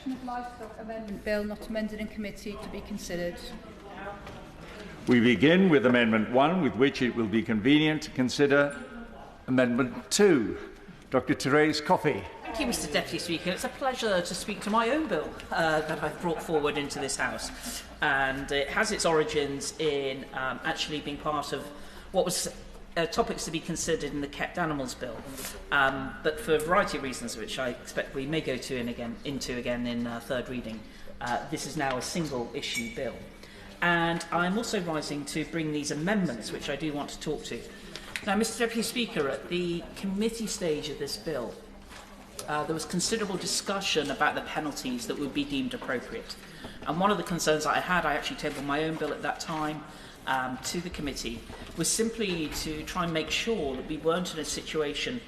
section of Livestock Amendment Bill not amended in committee to be considered. We begin with Amendment 1, with which it will be convenient to consider Amendment 2. Dr. Thérèse Coffey. Thank you, Mr Deputy Speaker. It's a pleasure to speak to my own bill that I've brought forward into this House. And it has its origins in actually being part of what was topics to be considered in the Kept Animals Bill. But for a variety of reasons, which I expect we may go into again in third reading, this is now a single issue bill. And I'm also rising to bring these amendments, which I do want to talk to. Now, Mr Deputy Speaker, at the committee stage of this bill, there was considerable discussion about the penalties that would be deemed appropriate. And one of the concerns that I actually tabled my own bill at that time to the committee, was simply to try and make sure that we weren't in a situation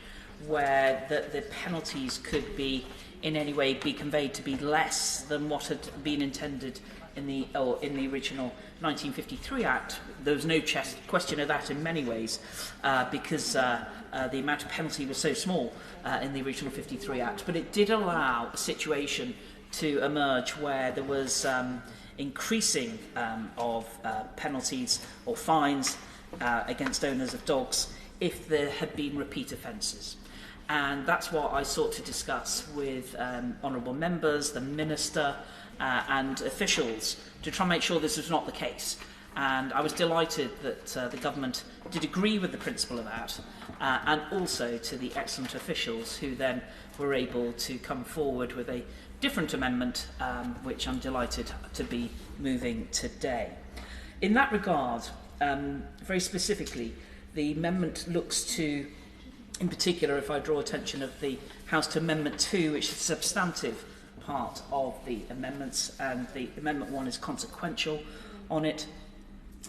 where the penalties could be in any way be conveyed to be less than what had been intended in the original 1953 Act. There was no question of that in many ways, because the amount of penalty was so small in the original 53 Act. But it did allow a situation to emerge where there was increasing of penalties or fines against owners of dogs if there had been repeat offences. And that's what I sought to discuss with honourable members, the Minister, and officials to try and make sure this was not the case. And I was delighted that the government did agree with the principle of that, and also to the excellent officials who then were able to come forward with a different amendment, which I'm delighted to be moving today. In that regard, very specifically, the amendment looks to, in particular, if I draw attention of the House to Amendment 2, which is a substantive part of the amendments, and the Amendment 1 is consequential on it.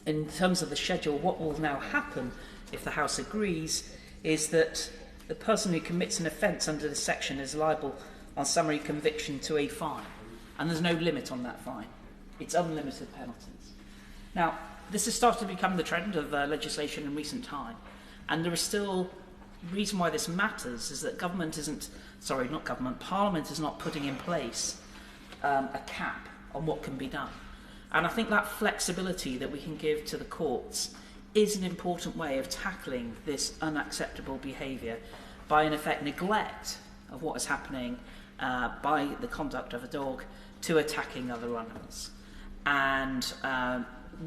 In terms of the schedule, what will now happen, if the House agrees, is that the person who commits an offence under this section is liable on summary conviction to a fine. And there's no limit on that fine. It's unlimited penalties. Now, this has started to become the trend of legislation in recent time. And there is still reason why this matters is that Parliament is not putting in place a cap on what can be done. And I think that flexibility that we can give to the courts is an important way of tackling this unacceptable behaviour by, in effect, neglect of what is happening by the conduct of a dog to attacking other animals. And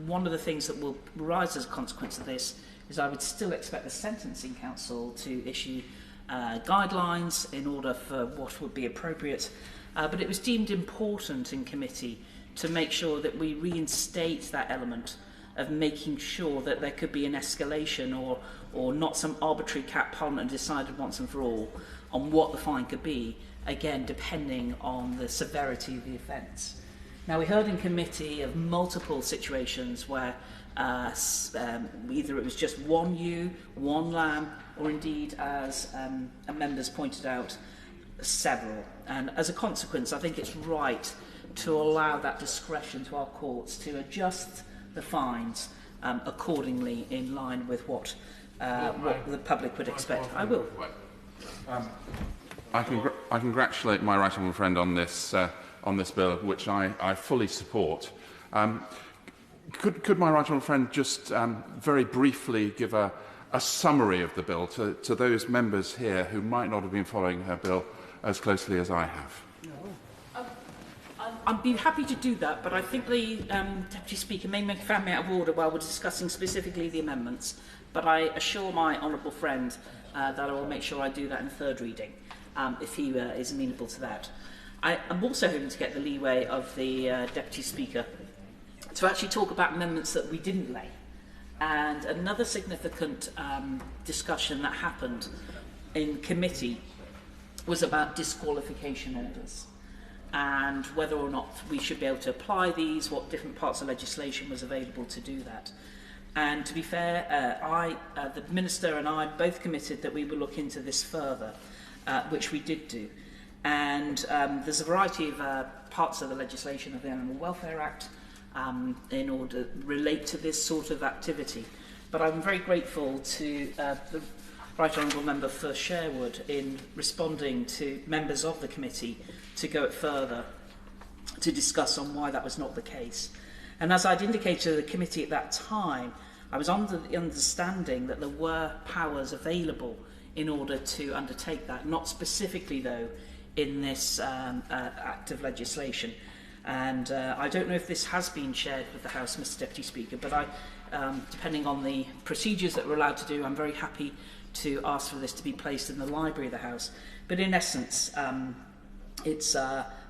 one of the things that will arise as a consequence of this is I would still expect the Sentencing Council to issue guidelines in order for what would be appropriate. But it was deemed important in committee to make sure that we reinstate that element of making sure that there could be an escalation or not some arbitrary cap Parliament decided once and for all on what the fine could be, again, depending on the severity of the offence. Now, we heard in committee of multiple situations where either it was just one ewe, one lamb, or indeed, as members pointed out, several. And as a consequence, I think it's right to allow that discretion to our courts to adjust the fines accordingly in line with what the public would expect. I will. I congratulate my right honourable friend on this bill, which I fully support. Could my right honourable friend just very briefly give a summary of the bill to those members here who might not have been following her bill as closely as I have? I'd be happy to do that, but I think the Deputy Speaker may make family out of order while we're discussing specifically the amendments. But I assure my honourable friend that I will make sure I do that in third reading, if he is amenable to that. I'm also hoping to get the leeway of the Deputy Speaker to actually talk about amendments that we didn't lay. And another significant discussion that happened in committee was about disqualification orders and whether or not we should be able to apply these, what different parts of legislation was available to do that. And to be fair, the Minister and I both committed that we would look into this further, which we did do. And there's a variety of parts of the legislation of the Animal Welfare Act in order to relate to this sort of activity. But I'm very grateful to the Right Honourable Member for Sherwood in responding to members of the committee to go it further to discuss on why that was not the case. And as I'd indicated to the committee at that time, I was under the understanding that there were powers available in order to undertake that, not specifically, though, in this act of legislation. And I don't know if this has been shared with the House, Mr Deputy Speaker, but depending on the procedures that we're allowed to do, I'm very happy to ask for this to be placed in the library of the House. But in essence, there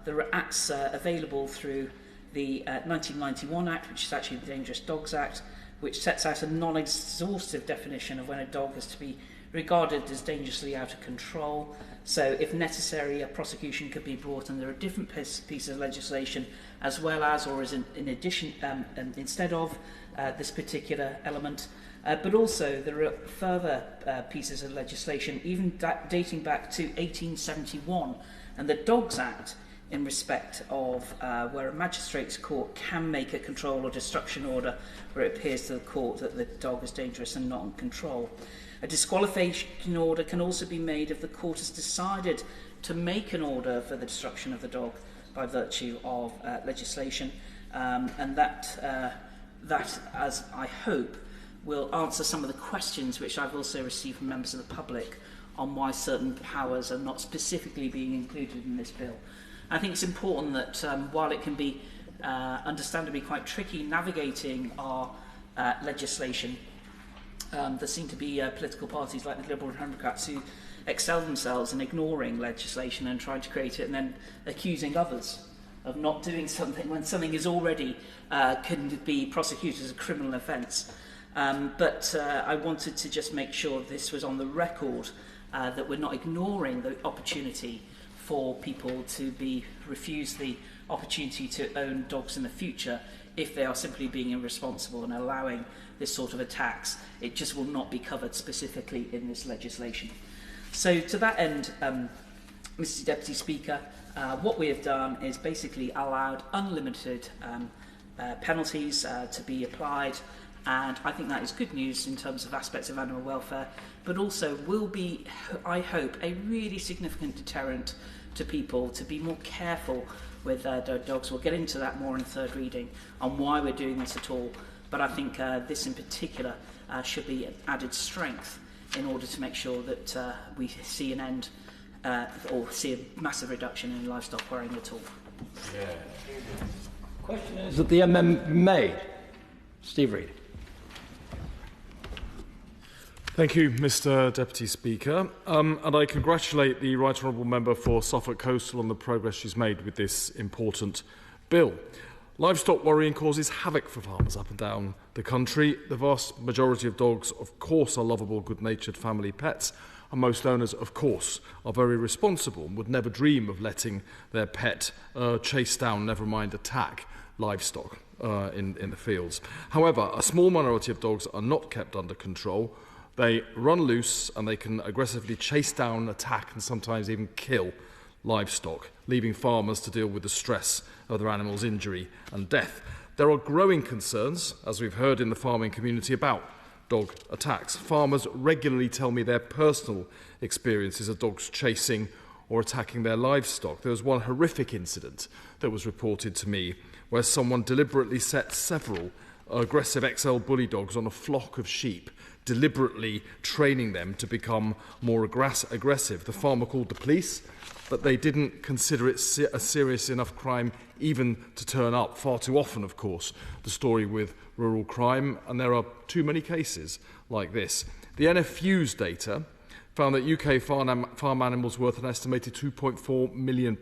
are acts available through the 1991 Act, which is actually the Dangerous Dogs Act, which sets out a non-exhaustive definition of when a dog is to be regarded as dangerously out of control. So if necessary, a prosecution could be brought under a different piece of legislation, as well as, or as in addition, instead of this particular element. But also there are further pieces of legislation, even dating back to 1871, and the Dogs Act, in respect of where a magistrate's court can make a control or destruction order where it appears to the court that the dog is dangerous and not in control. A disqualification order can also be made if the court has decided to make an order for the destruction of the dog by virtue of legislation, and that, as I hope, will answer some of the questions which I've also received from members of the public on why certain powers are not specifically being included in this bill. I think it's important that while it can be understandably quite tricky navigating our legislation, there seem to be political parties like the Liberal Democrats who excel themselves in ignoring legislation and trying to create it and then accusing others of not doing something when something is already can be prosecuted as a criminal offence. But I wanted to just make sure this was on the record, that we're not ignoring the opportunity for people to be refused the opportunity to own dogs in the future if they are simply being irresponsible and allowing this sort of attacks. It just will not be covered specifically in this legislation. So to that end, Mr Deputy Speaker, what we have done is basically allowed unlimited penalties to be applied, and I think that is good news in terms of aspects of animal welfare, but also will be, I hope, a really significant deterrent to people to be more careful with their dogs. We'll get into that more in third reading on why we're doing this at all, but I think this in particular should be an added strength in order to make sure that we see an end or see a massive reduction in livestock worrying at all. Yeah. Question is that the amendment be made. Steve Reid. Thank you, Mr Deputy Speaker. And I congratulate the Right Honourable Member for Suffolk Coastal on the progress she's made with this important bill. Livestock worrying causes havoc for farmers up and down the country. The vast majority of dogs, of course, are lovable, good-natured family pets, and most owners, of course, are very responsible and would never dream of letting their pet chase down, never mind attack, livestock in the fields. However, a small minority of dogs are not kept under control. They run loose and they can aggressively chase down, attack and sometimes even kill livestock, leaving farmers to deal with the stress of their animals' injury and death. There are growing concerns, as we've heard in the farming community, about dog attacks. Farmers regularly tell me their personal experiences of dogs chasing or attacking their livestock. There was one horrific incident that was reported to me where someone deliberately set several aggressive XL bully dogs on a flock of sheep, deliberately training them to become more aggressive. The farmer called the police, but they didn't consider it a serious enough crime even to turn up. Far too often, of course, the story with rural crime, and there are too many cases like this. The NFU's data found that UK farm animals worth an estimated £2.4 million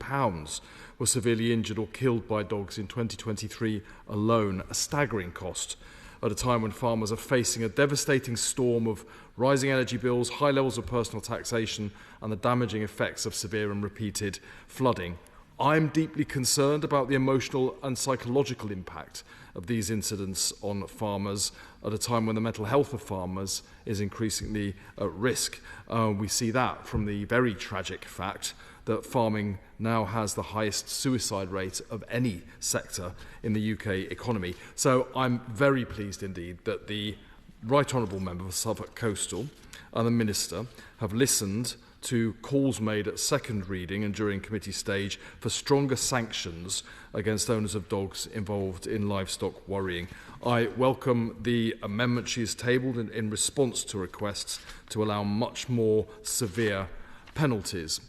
were severely injured or killed by dogs in 2023 alone, a staggering cost at a time when farmers are facing a devastating storm of rising energy bills, high levels of personal taxation and the damaging effects of severe and repeated flooding. I'm deeply concerned about the emotional and psychological impact of these incidents on farmers at a time when the mental health of farmers is increasingly at risk. We see that from the very tragic fact that farming now has the highest suicide rate of any sector in the UK economy. So I'm very pleased indeed that the Right Honourable Member for Suffolk Coastal and the Minister have listened to calls made at second reading and during committee stage for stronger sanctions against owners of dogs involved in livestock worrying. I welcome the amendment she has tabled in response to requests to allow much more severe penalties.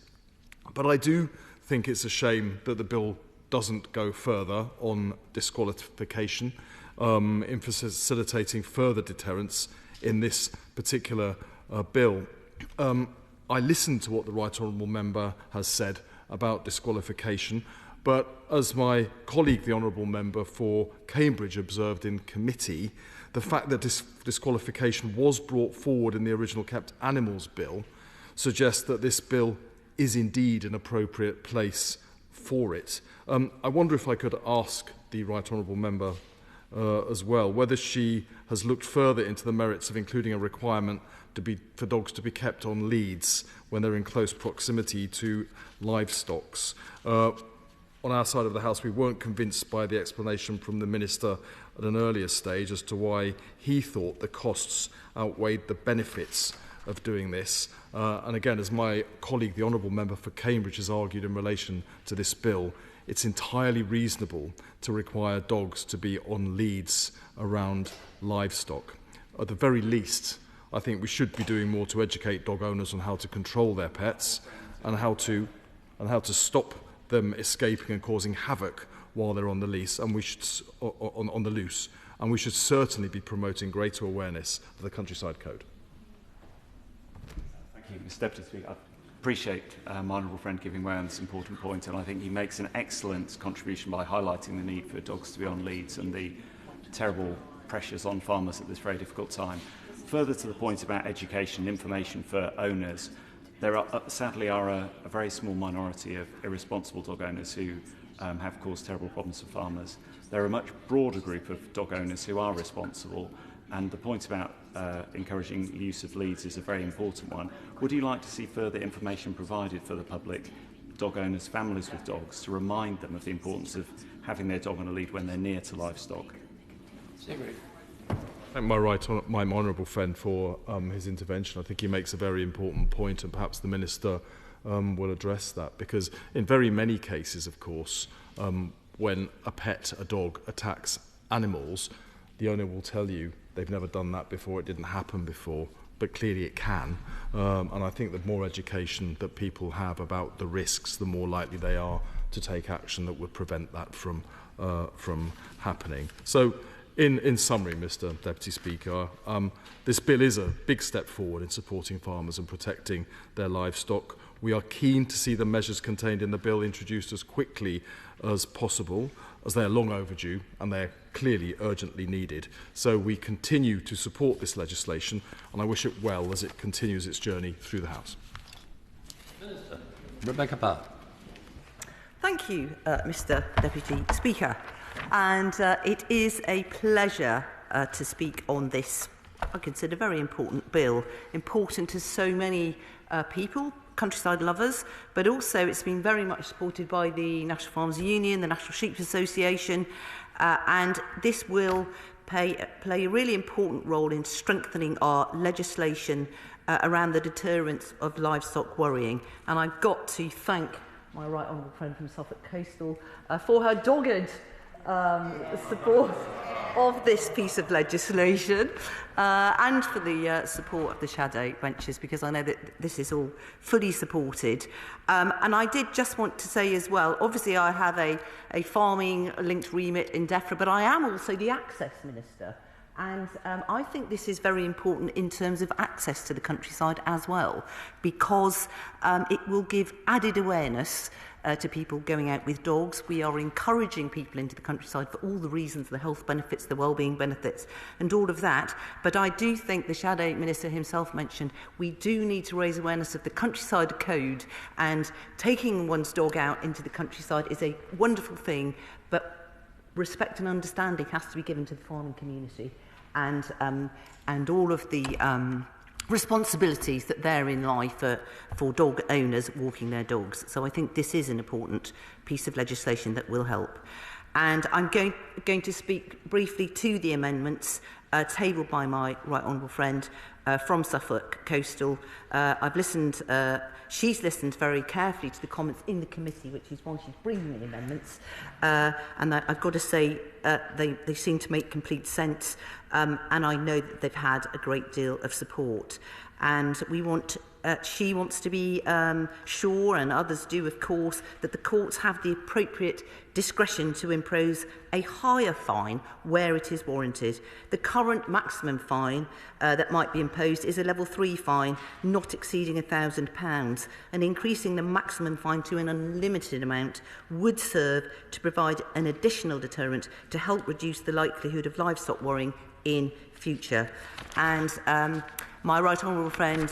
But I do think it's a shame that the bill doesn't go further on disqualification, in facilitating further deterrence in this particular bill. I listened to what the Right Honourable Member has said about disqualification, but as my colleague, the Honourable Member for Cambridge, observed in committee, the fact that disqualification was brought forward in the original Kept Animals Bill suggests that this bill is indeed an appropriate place for it. I wonder if I could ask the Right Honourable Member as well whether she has looked further into the merits of including a requirement for dogs to be kept on leads when they're in close proximity to livestock. On our side of the House, we weren't convinced by the explanation from the Minister at an earlier stage as to why he thought the costs outweighed the benefits of doing this. And again, as my colleague, the Honourable Member for Cambridge, has argued in relation to this bill, it's entirely reasonable to require dogs to be on leads around livestock. At the very least, I think we should be doing more to educate dog owners on how to control their pets and how to stop them escaping and causing havoc while they're on the lease, and we should on the loose. And we should certainly be promoting greater awareness of the Countryside Code. Thank you, Mr. Deputy Speaker. I appreciate my honourable friend giving way on this important point, and I think he makes an excellent contribution by highlighting the need for dogs to be on leads and the terrible pressures on farmers at this very difficult time. Further to the point about education and information for owners, there sadly are a very small minority of irresponsible dog owners who have caused terrible problems for farmers. There are a much broader group of dog owners who are responsible, and the point about encouraging use of leads is a very important one. Would you like to see further information provided for the public, dog owners, families with dogs, to remind them of the importance of having their dog on a lead when they're near to livestock? Thank my honourable friend for his intervention. I think he makes a very important point, and perhaps the Minister will address that, because in very many cases, of course, when a dog attacks animals, the owner will tell you they've never done that before, it didn't happen before, but clearly it can. And I think the more education that people have about the risks, the more likely they are to take action that would prevent that from happening. So, in summary, Mr. Deputy Speaker, this bill is a big step forward in supporting farmers and protecting their livestock. We are keen to see the measures contained in the bill introduced as quickly as possible, as they are long overdue and they are clearly urgently needed. So we continue to support this legislation, and I wish it well as it continues its journey through the House. Minister. Rebecca Parr. Thank you, Mr. Deputy Speaker. And it is a pleasure to speak on this, I consider, very important bill, important to so many people, countryside lovers, but also it's been very much supported by the National Farmers Union, the National Sheep Association, and this will play a really important role in strengthening our legislation around the deterrence of livestock worrying. And I've got to thank my right honourable friend from Suffolk Coastal for her dogged support of this piece of legislation and for the support of the shadow benches, because I know that this is all fully supported. And I did just want to say as well, obviously I have a farming linked remit in DEFRA, but I am also the Access Minister. And I think this is very important in terms of access to the countryside as well, because it will give added awareness to people going out with dogs. We are encouraging people into the countryside for all the reasons, the health benefits, the wellbeing benefits, and all of that. But I do think the Shadow Minister himself mentioned we do need to raise awareness of the Countryside Code, and taking one's dog out into the countryside is a wonderful thing, but respect and understanding has to be given to the farming community, and all of the responsibilities that therein lie for dog owners walking their dogs. So I think this is an important piece of legislation that will help. And I'm going to speak briefly to the amendments tabled by my right honourable friend from Suffolk Coastal. I've listened, she's listened very carefully to the comments in the committee, which is why she's bringing in amendments. And I've got to say, they seem to make complete sense. And I know that they've had a great deal of support. And we want, she wants to be sure, and others do, of course, that the courts have the appropriate discretion to impose a higher fine where it is warranted. The current maximum fine that might be imposed is a level 3 fine, not exceeding £1,000, and increasing the maximum fine to an unlimited amount would serve to provide an additional deterrent to help reduce the likelihood of livestock worrying in future. And my right honourable friend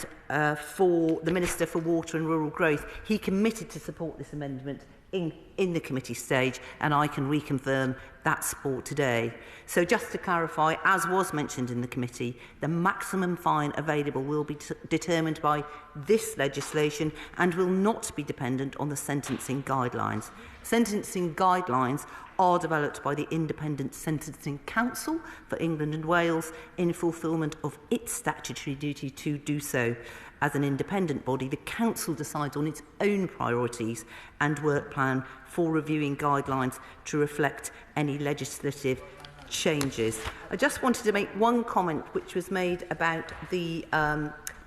for the Minister for Water and Rural Growth, he committed to support this amendment in the committee stage, and I can reconfirm that support today. So just to clarify, as was mentioned in the committee, the maximum fine available will be determined by this legislation and will not be dependent on the sentencing guidelines. Sentencing guidelines are developed by the Independent Sentencing Council for England and Wales in fulfilment of its statutory duty to do so. As an independent body, the Council decides on its own priorities and work plan for reviewing guidelines to reflect any legislative changes. I just wanted to make one comment which was made about the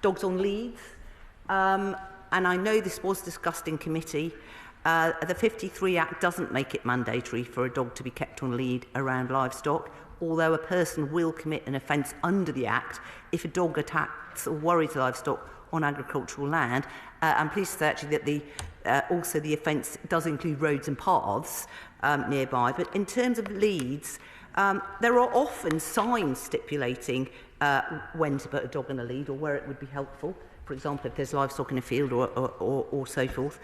dogs on leads. And I know this was discussed in committee. The 53 Act doesn't make it mandatory for a dog to be kept on lead around livestock, although a person will commit an offence under the Act if a dog attacks or worries livestock on agricultural land. I'm pleased to say actually that also the offence does include roads and paths nearby. But in terms of leads, there are often signs stipulating when to put a dog on a lead or where it would be helpful. For example, if there's livestock in a field or so forth.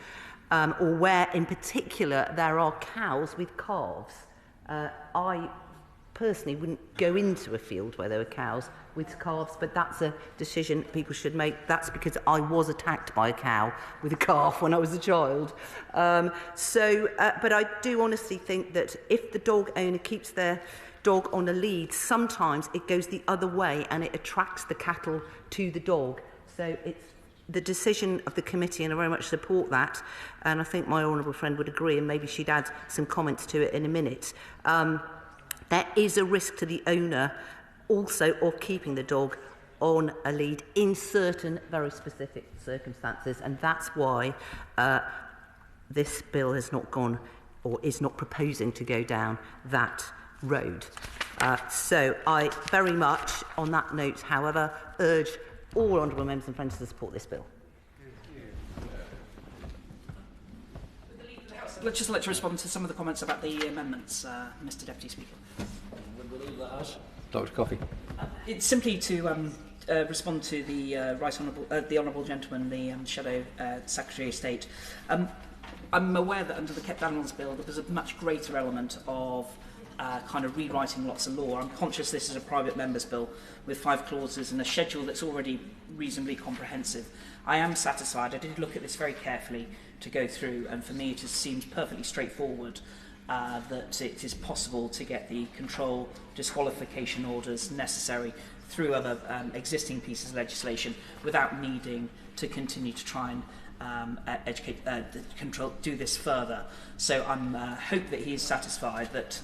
Or where in particular there are cows with calves. I personally wouldn't go into a field where there were cows with calves, but that's a decision people should make. That's because I was attacked by a cow with a calf when I was a child. But I do honestly think that if the dog owner keeps their dog on a lead, sometimes it goes the other way and it attracts the cattle to the dog. So it's the decision of the committee, and I very much support that, and I think my honourable friend would agree, and maybe she'd add some comments to it in a minute. There is a risk to the owner also of keeping the dog on a lead in certain very specific circumstances, and that's why this bill has not gone or is not proposing to go down that road. So I very much, on that note, however, urge all honourable members and friends to support this bill. Let's just to respond to some of the comments about the amendments, Mr Deputy Speaker. Would we leave the House? Dr Coffey. It's simply to respond to the the honourable gentleman, the Shadow Secretary of State. I'm aware that under the Kept Animals Bill there was a much greater element of kind of rewriting lots of law. I'm conscious this is a private member's bill with 5 clauses and a schedule that's already reasonably comprehensive. I am satisfied. I did look at this very carefully to go through, and for me it just seems perfectly straightforward that it is possible to get the control disqualification orders necessary through other existing pieces of legislation without needing to continue to try and do this further. So I hope that he is satisfied that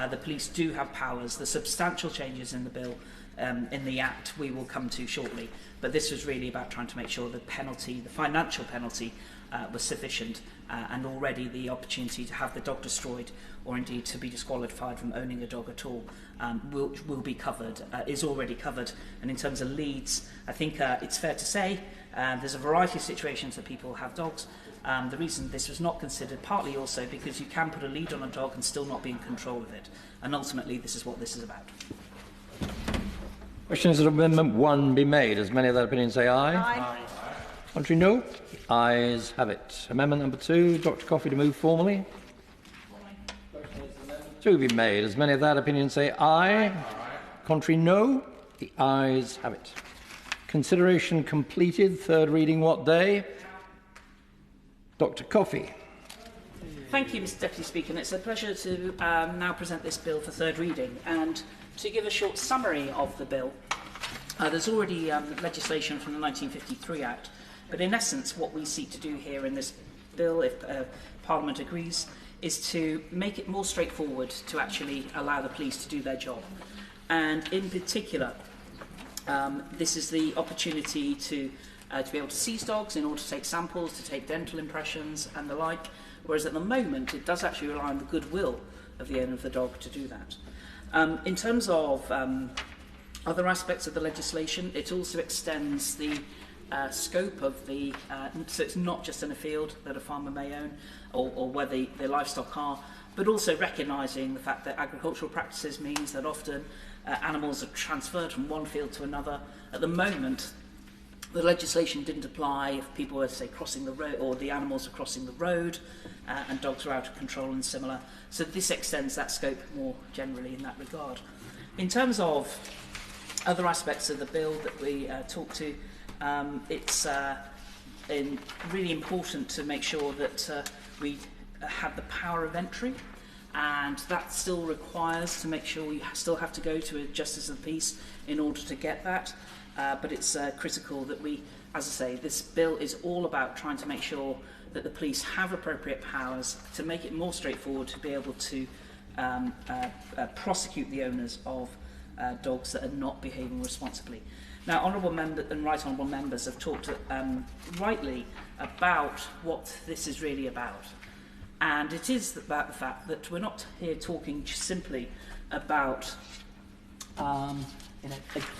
the police do have powers. The substantial changes in the bill, in the Act, we will come to shortly. But this was really about trying to make sure the penalty, the financial penalty, was sufficient, and already the opportunity to have the dog destroyed or indeed to be disqualified from owning a dog at all will be covered, is already covered. And in terms of leads, I think it's fair to say there's a variety of situations that people have dogs. The reason this was not considered, partly also because you can put a lead on a dog and still not be in control of it. And ultimately, this is what this is about. Question is that Amendment 1 be made. As many of that opinion say aye. Aye. Contrary, no. The ayes have it. Amendment number 2, Dr Coffey to move formally. Question is Amendment 2 be made. As many of that opinion say aye. Aye. Contrary, no. The ayes have it. Consideration completed. Third reading what day? Dr Coffey. Thank you, Mr Deputy Speaker. And it's a pleasure to now present this bill for third reading. And to give a short summary of the bill, There's already legislation from the 1953 Act, but in essence what we seek to do here in this bill, if Parliament agrees, is to make it more straightforward to actually allow the police to do their job. And in particular, this is the opportunity to be able to seize dogs in order to take samples, to take dental impressions and the like, whereas at the moment it does actually rely on the goodwill of the owner of the dog to do that. In terms of other aspects of the legislation, it also extends the scope of the, so it's not just in a field that a farmer may own or where the livestock are, but also recognising the fact that agricultural practices means that often animals are transferred from one field to another. At the moment, the legislation didn't apply if people were, say, crossing the road, or the animals are crossing the road and dogs are out of control and similar. So this extends that scope more generally in that regard. In terms of other aspects of the bill that we talked to, it's really important to make sure that we have the power of entry, and that still requires to make sure we still have to go to a Justice of the Peace in order to get that. But it's critical that we, as I say, this bill is all about trying to make sure that the police have appropriate powers to make it more straightforward to be able to prosecute the owners of dogs that are not behaving responsibly. Now, honourable members and right honourable members have talked rightly about what this is really about. And it is about the fact that we're not here talking simply about a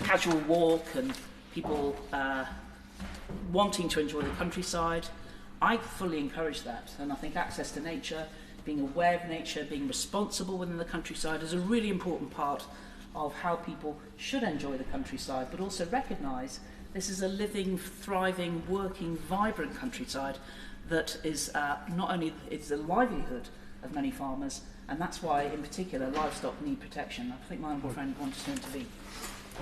casual walk and people wanting to enjoy the countryside. I fully encourage that, and I think access to nature, being aware of nature, being responsible within the countryside is a really important part of how people should enjoy the countryside, but also recognise this is a living, thriving, working, vibrant countryside that is not only it's the livelihood of many farmers, and that's why, in particular, livestock need protection. I think my honourable friend wanted to intervene.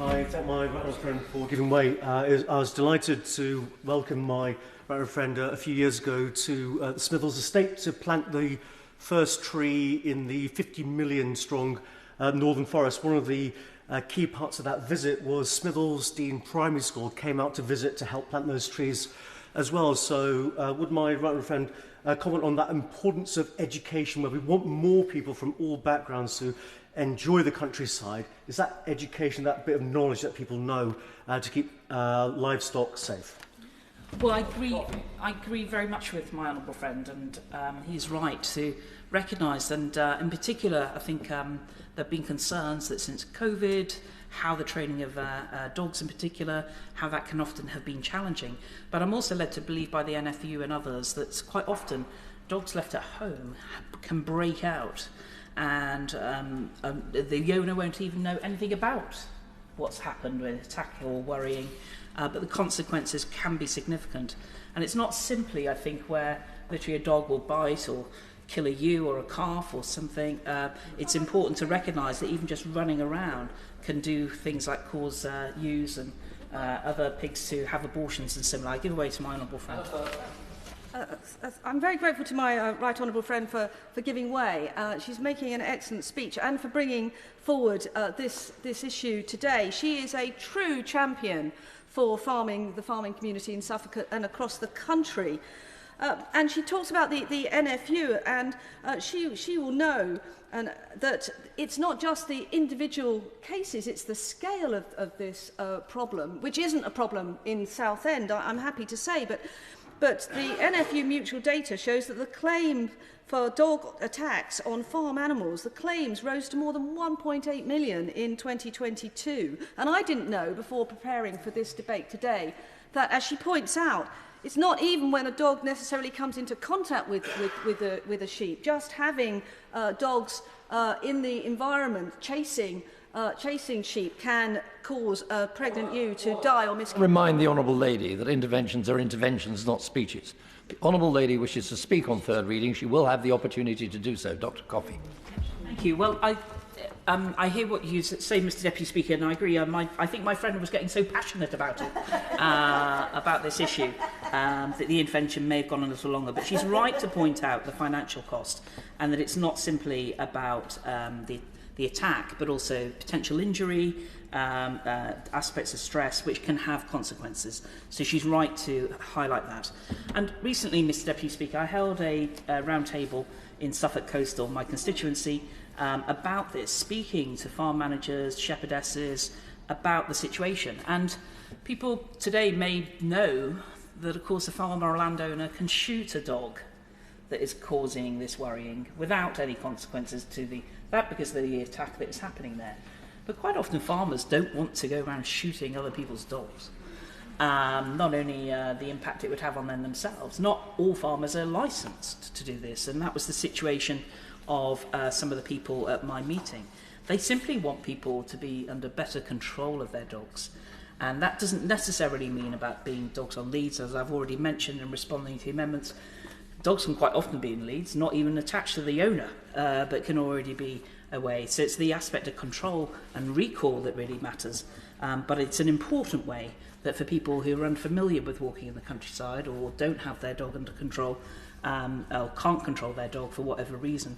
I thank my honourable friend for giving way. I was delighted to welcome my honourable friend a few years ago to the Smithills estate to plant the first tree in the 50 million strong Northern Forest. One of the key parts of that visit was Smithills Deane Primary School came out to visit to help plant those trees as well. So would my right friend comment on that importance of education, where we want more people from all backgrounds to enjoy the countryside? Is that education, that bit of knowledge that people know to keep livestock safe? Well, I agree very much with my honourable friend, and he's right to recognise, and in particular, I think there have been concerns that since COVID, how the training of dogs in particular, how that can often have been challenging. But I'm also led to believe by the NFU and others that quite often dogs left at home can break out, and the owner won't even know anything about what's happened with attack or worrying, but the consequences can be significant. And it's not simply, I think, where literally a dog will bite or kill a ewe or a calf or something. It's important to recognise that even just running around can do things like cause ewes and other pigs to have abortions and similar. I give away to my honourable friend. I'm very grateful to my right honourable friend for giving way. She's making an excellent speech and for bringing forward this issue today. She is a true champion for the farming community in Suffolk and across the country. And she talks about the NFU, and she will know that it's not just the individual cases, it's the scale of this problem, which isn't a problem in Southend, I'm happy to say, but the NFU mutual data shows that the claim for dog attacks on farm animals, the claims rose to more than 1.8 million in 2022. And I didn't know, before preparing for this debate today, that, as she points out, it's not even when a dog necessarily comes into contact with a sheep. Just having dogs in the environment chasing sheep can cause a pregnant ewe to die or miscarry. Remind the Honourable Lady that interventions are interventions, not speeches. The Honourable Lady wishes to speak on third reading. She will have the opportunity to do so. Dr. Coffey. Thank you. Well, I hear what you say, Mr. Deputy Speaker, and I agree. I think my friend was getting so passionate about it, about this issue, that the intervention may have gone a little longer. But she's right to point out the financial cost, and that it's not simply about the attack, but also potential injury, aspects of stress, which can have consequences. So she's right to highlight that. And recently, Mr Deputy Speaker, I held a round table in Suffolk Coastal, my constituency, about this, speaking to farm managers, shepherdesses, about the situation. And people today may know that, of course, a farmer or landowner can shoot a dog that is causing this worrying without any consequences to that because of the attack that is happening there. But quite often farmers don't want to go around shooting other people's dogs. Not only the impact it would have on them themselves, not all farmers are licensed to do this, and that was the situation of some of the people at my meeting. They simply want people to be under better control of their dogs. And that doesn't necessarily mean about being dogs on leads, as I've already mentioned in responding to the amendments. Dogs can quite often be in leads, not even attached to the owner, but can already be away. So it's the aspect of control and recall that really matters. But it's an important way that for people who are unfamiliar with walking in the countryside or don't have their dog under control, or can't control their dog for whatever reason,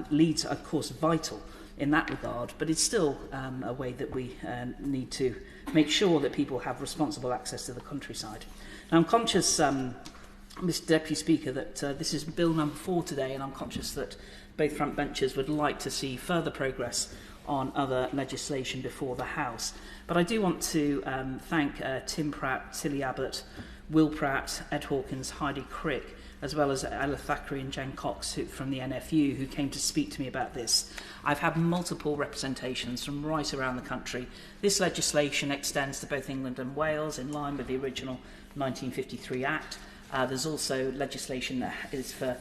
leads are of course vital in that regard, but it's still a way that we need to make sure that people have responsible access to the countryside. Now, I'm conscious, Mr Deputy Speaker, that this is Bill number 4 today, and I'm conscious that both front benches would like to see further progress on other legislation before the House. But I do want to thank Tim Pratt, Tilly Abbott, Will Pratt, Ed Hawkins, Heidi Crick, as well as Ella Thackeray and Jen Cox from the NFU, who came to speak to me about this. I've had multiple representations from right around the country. This legislation extends to both England and Wales in line with the original 1953 Act. There's also legislation that is for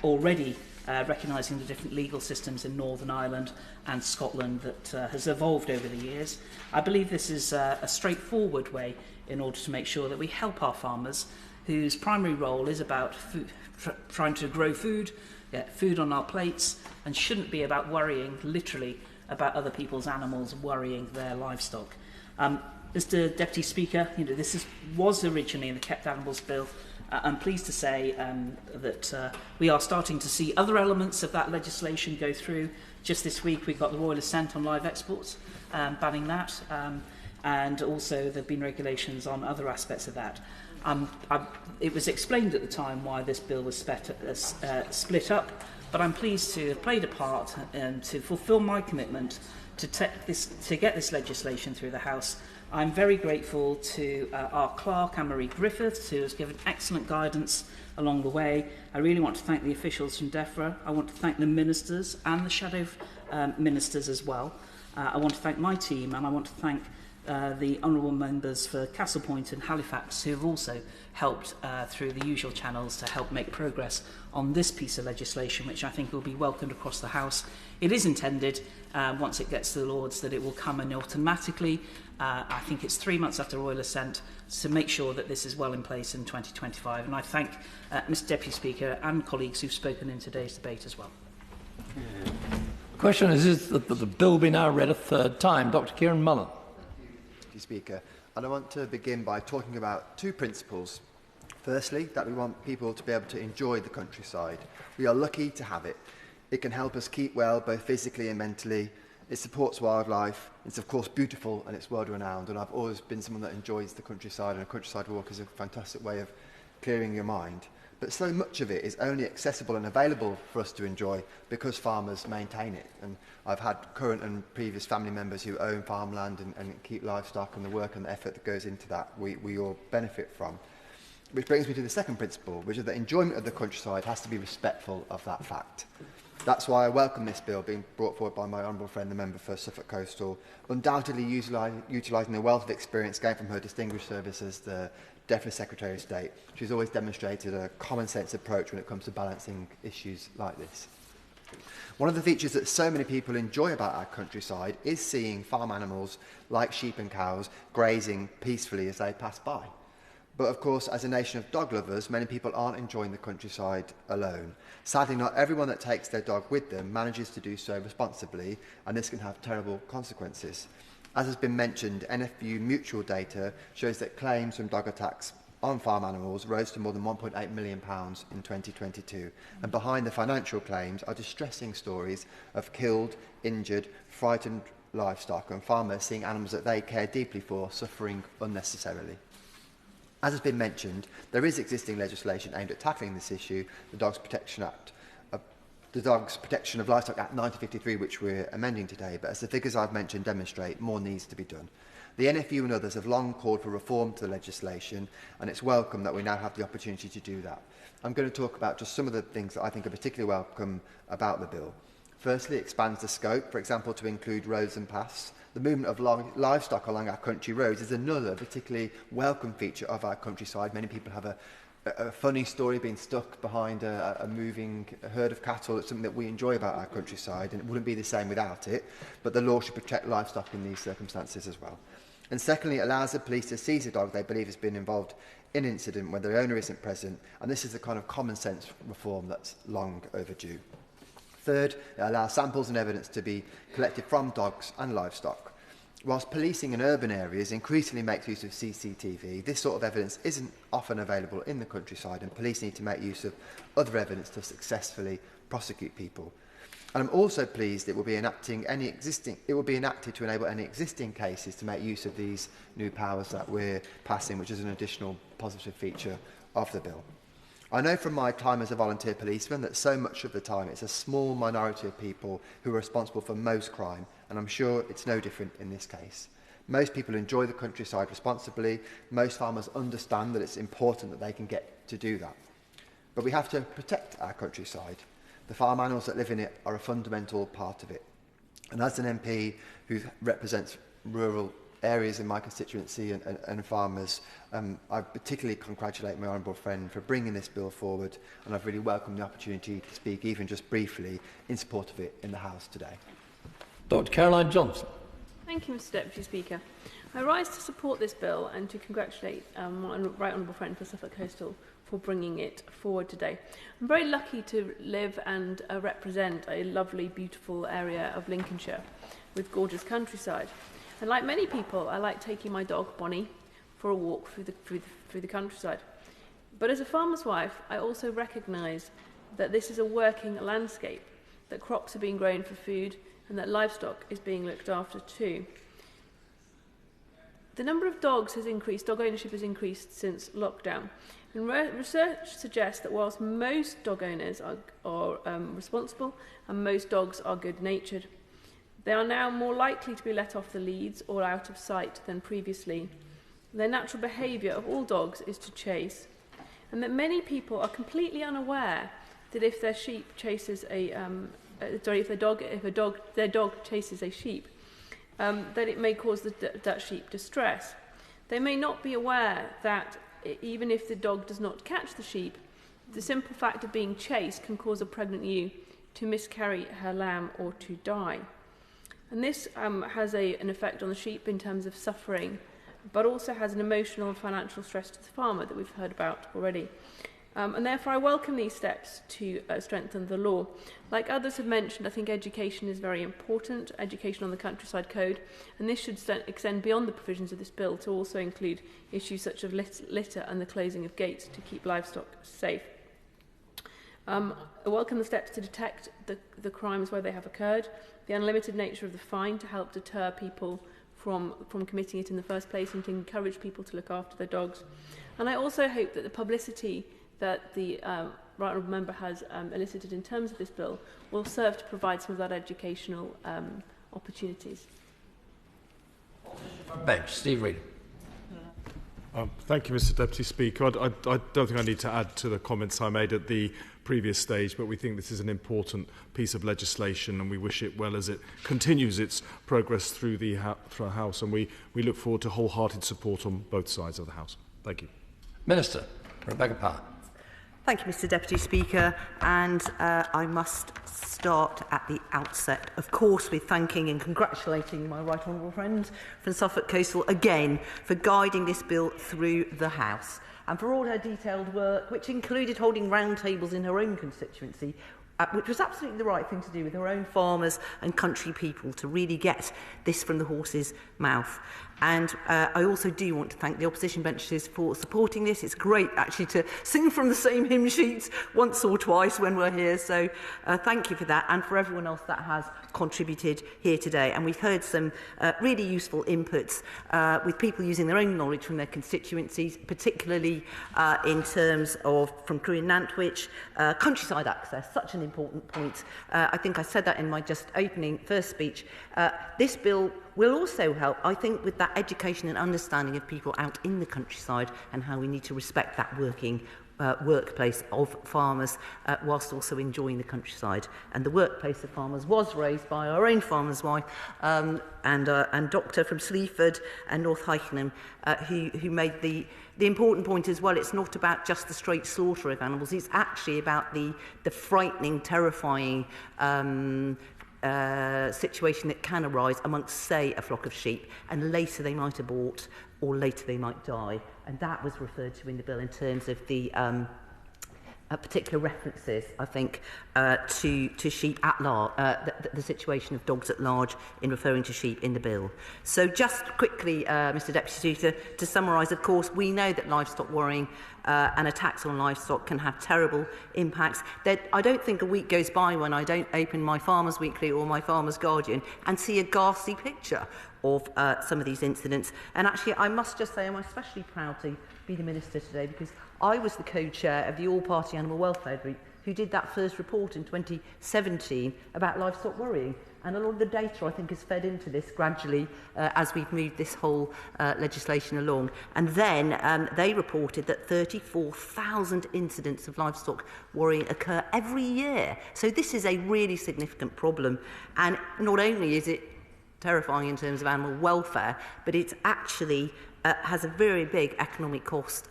already recognising the different legal systems in Northern Ireland and Scotland that has evolved over the years. I believe this is a straightforward way in order to make sure that we help our farmers, whose primary role is about food, trying to grow food, get food on our plates, and shouldn't be about worrying, literally, about other people's animals, worrying their livestock. Mr Deputy Speaker, this was originally in the Kept Animals Bill. I'm pleased to say that we are starting to see other elements of that legislation go through. Just this week we got the royal assent on live exports, banning that, and also there have been regulations on other aspects of that. It was explained at the time why this bill was split up, but I'm pleased to have played a part and to fulfil my commitment to get this legislation through the House. I'm very grateful to our clerk, Anne-Marie Griffiths, who has given excellent guidance along the way. I really want to thank the officials from DEFRA. I want to thank the ministers and the shadow ministers as well. I want to thank my team, and I want to thank the honourable members for Castlepoint and Halifax, who have also helped through the usual channels to help make progress on this piece of legislation, which I think will be welcomed across the House. It is intended, once it gets to the Lords, that it will come in automatically. I think it's 3 months after royal assent, to make sure that this is well in place in 2025. And I thank Mr Deputy Speaker and colleagues who've spoken in today's debate as well. The question is that the bill be now read a third time? Dr Kieran Mullan. Speaker, and I want to begin by talking about two principles. Firstly, that we want people to be able to enjoy the countryside. We are lucky to have it. It can help us keep well, both physically and mentally. It supports wildlife. It's of course beautiful and it's world renowned, and I've always been someone that enjoys the countryside, and a countryside walk is a fantastic way of clearing your mind. But so much of it is only accessible and available for us to enjoy because farmers maintain it. And I've had current and previous family members who own farmland and keep livestock, and the work and the effort that goes into that we all benefit from. Which brings me to the second principle, which is that enjoyment of the countryside has to be respectful of that fact. That's why I welcome this bill being brought forward by my honourable friend, the member for Suffolk Coastal, undoubtedly utilising the wealth of experience gained from her distinguished service as the DEFRA Secretary of State. She's always demonstrated a common sense approach when it comes to balancing issues like this. One of the features that so many people enjoy about our countryside is seeing farm animals like sheep and cows grazing peacefully as they pass by. But of course, as a nation of dog lovers, many people aren't enjoying the countryside alone. Sadly, not everyone that takes their dog with them manages to do so responsibly, and this can have terrible consequences. As has been mentioned, NFU mutual data shows that claims from dog attacks on farm animals rose to more than £1.8 million in 2022. And behind the financial claims are distressing stories of killed, injured, frightened livestock and farmers seeing animals that they care deeply for suffering unnecessarily. As has been mentioned, there is existing legislation aimed at tackling this issue, the Dogs Protection Act, the Dogs Protection of Livestock Act 1953, which we're amending today, but as the figures I've mentioned demonstrate, more needs to be done. The NFU and others have long called for reform to the legislation, and it's welcome that we now have the opportunity to do that. I'm going to talk about just some of the things that I think are particularly welcome about the bill. Firstly, it expands the scope, for example, to include roads and paths. The movement of livestock along our country roads is another particularly welcome feature of our countryside. Many people have a funny story being stuck behind a moving herd of cattle. It's something that we enjoy about our countryside, and it wouldn't be the same without it, but the law should protect livestock in these circumstances as well. And secondly, it allows the police to seize a dog they believe has been involved in an incident when their owner isn't present, and this is the kind of common sense reform that's long overdue. Third, it allows samples and evidence to be collected from dogs and livestock. Whilst policing in urban areas increasingly makes use of CCTV, this sort of evidence isn't often available in the countryside, and police need to make use of other evidence to successfully prosecute people. And I'm also pleased it will be enacted to enable any existing cases to make use of these new powers that we're passing, which is an additional positive feature of the bill. I know from my time as a volunteer policeman that so much of the time it's a small minority of people who are responsible for most crime, and I'm sure it's no different in this case. Most people enjoy the countryside responsibly. Most farmers understand that it's important that they can get to do that. But we have to protect our countryside. The farm animals that live in it are a fundamental part of it. And as an MP who represents rural areas in my constituency and farmers, I particularly congratulate my honourable friend for bringing this bill forward, and I've really welcomed the opportunity to speak, even just briefly, in support of it in the House today. Dr. Caroline Johnson. Thank you, Mr. Deputy Speaker. I rise to support this bill and to congratulate my right honourable friend for Suffolk Coastal for bringing it forward today. I'm very lucky to live and represent a lovely, beautiful area of Lincolnshire with gorgeous countryside. And like many people, I like taking my dog, Bonnie, for a walk through the countryside. But as a farmer's wife, I also recognise that this is a working landscape, that crops are being grown for food, and that livestock is being looked after too. The number of dogs has increased, dog ownership has increased since lockdown. And research suggests that whilst most dog owners are responsible and most dogs are good-natured, they are now more likely to be let off the leads or out of sight than previously. Their natural behaviour of all dogs is to chase, and that many people are completely unaware that if their sheep chases their dog chases a sheep, that it may cause that sheep distress. They may not be aware that even if the dog does not catch the sheep, the simple fact of being chased can cause a pregnant ewe to miscarry her lamb or to die. And this has an effect on the sheep in terms of suffering, but also has an emotional and financial stress to the farmer that we've heard about already. And therefore I welcome these steps to strengthen the law. Like others have mentioned, I think education is very important, education on the Countryside Code, and this should extend beyond the provisions of this bill to also include issues such as litter and the closing of gates to keep livestock safe. I welcome the steps to detect the crimes where they have occurred, the unlimited nature of the fine to help deter people from committing it in the first place and to encourage people to look after their dogs. And I also hope that the publicity that the right honourable member has elicited in terms of this bill will serve to provide some of that educational opportunities. Bench, Steve Reid. Thank you, Mr. Deputy Speaker. I don't think I need to add to the comments I made at the previous stage, but we think this is an important piece of legislation and we wish it well as it continues its progress through the House, and we look forward to wholehearted support on both sides of the House. Thank you. Minister, Rebecca Parr. Thank you, Mr. Deputy Speaker, and I must start at the outset, of course, with thanking and congratulating my right honourable friend from Suffolk Coastal again for guiding this bill through the House and for all her detailed work, which included holding roundtables in her own constituency which was absolutely the right thing to do with our own farmers and country people to really get this from the horse's mouth. And I also do want to thank the opposition benches for supporting this. It's great, actually, to sing from the same hymn sheets once or twice when we're here. So thank you for that, and for everyone else that has contributed here today. And we've heard some really useful inputs with people using their own knowledge from their constituencies, particularly in terms of from Crewe and Nantwich, countryside access, such an important point. I think I said that in my just opening first speech. This bill will also help, I think, with that education and understanding of people out in the countryside and how we need to respect that workplace of farmers whilst also enjoying the countryside. And the workplace of farmers was raised by our own farmer's wife and doctor from Sleaford and North Hykeham, who made the important point as well. It's not about just the straight slaughter of animals, it's actually about the frightening, terrifying situation that can arise amongst, say, a flock of sheep, and later they might abort or later they might die. And that was referred to in the bill in terms of the particular references, I think, to sheep at large, the situation of dogs at large in referring to sheep in the bill. So just quickly, Mr Deputy Speaker, to summarise, of course, we know that livestock worrying and attacks on livestock can have terrible impacts. I don't think a week goes by when I don't open my Farmers Weekly or my Farmers Guardian and see a ghastly picture of some of these incidents. And actually, I must just say I'm especially proud to be the Minister today, because I was the co-chair of the All-Party Animal Welfare Group who did that first report in 2017 about livestock worrying. And a lot of the data, I think, is fed into this gradually as we've moved this whole legislation along. And then they reported that 34,000 incidents of livestock worrying occur every year. So this is a really significant problem. And not only is it terrifying in terms of animal welfare, but it's actually has a very big economic cost.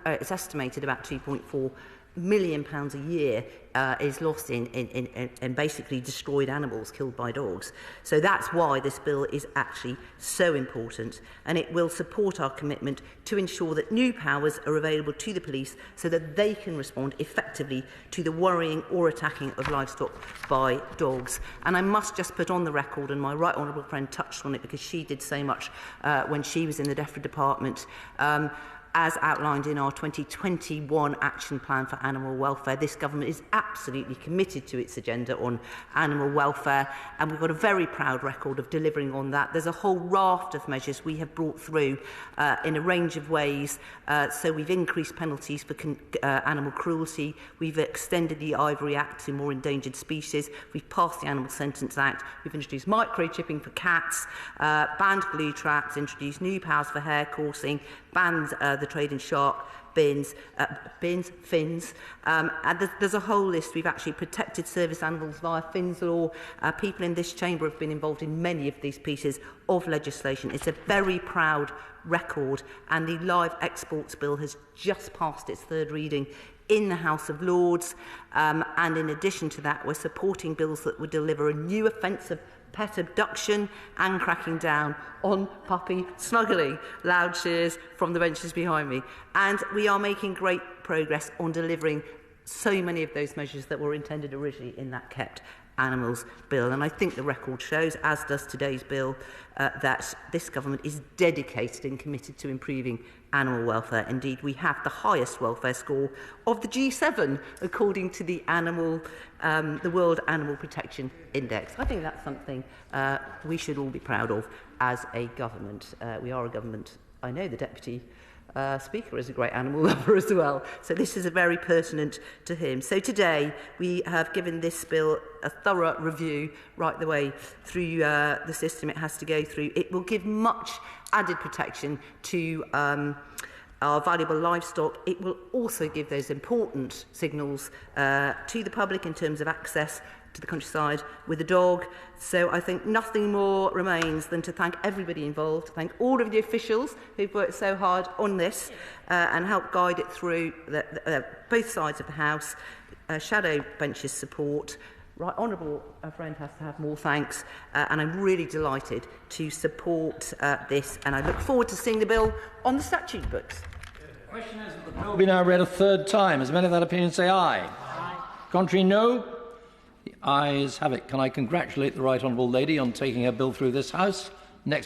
It's estimated about £2.4 million a year is lost in basically destroyed animals killed by dogs. So that's why this bill is actually so important, and it will support our commitment to ensure that new powers are available to the police so that they can respond effectively to the worrying or attacking of livestock by dogs. And I must just put on the record, and my right honourable friend touched on it because she did so much when she was in the DEFRA department, as outlined in our 2021 Action Plan for Animal Welfare, this government is absolutely committed to its agenda on animal welfare, and we've got a very proud record of delivering on that. There's a whole raft of measures we have brought through in a range of ways. So we've increased penalties for animal cruelty, we've extended the Ivory Act to more endangered species, we've passed the Animal Sentence Act, we've introduced microchipping for cats, banned glue traps, introduced new powers for hair coursing, banned the trade in shark fins, and there's a whole list. We've actually protected service animals via Fins law. People in this chamber have been involved in many of these pieces of legislation. It's a very proud record, and the Live Exports Bill has just passed its third reading in the House of Lords, and in addition to that, we're supporting bills that would deliver a new offence of pet abduction and cracking down on puppy smuggling. Loud cheers from the benches behind me. And we are making great progress on delivering so many of those measures that were intended originally in that Kept Animals Bill. And I think the record shows, as does today's bill, that this government is dedicated and committed to improving animal welfare. Indeed, we have the highest welfare score of the G7, according to the World Animal Protection Index. I think that's something we should all be proud of as a government. We are a government. I know the Deputy Speaker is a great animal lover as well, so this is very pertinent to him. So today we have given this bill a thorough review right the way through the system it has to go through. It will give much added protection to our valuable livestock. It will also give those important signals to the public in terms of access to the countryside with a dog. So I think nothing more remains than to thank everybody involved, thank all of the officials who've worked so hard on this and helped guide it through both sides of the House, shadow benches support. Right honourable friend has to have more thanks, and I'm really delighted to support this, and I look forward to seeing the bill on the statute books. The question is that the bill be now read a third time. As many of that opinion say aye. Aye. Contrary, no. The ayes have it. Can I congratulate the Right Honourable Lady on taking her bill through this House? Next.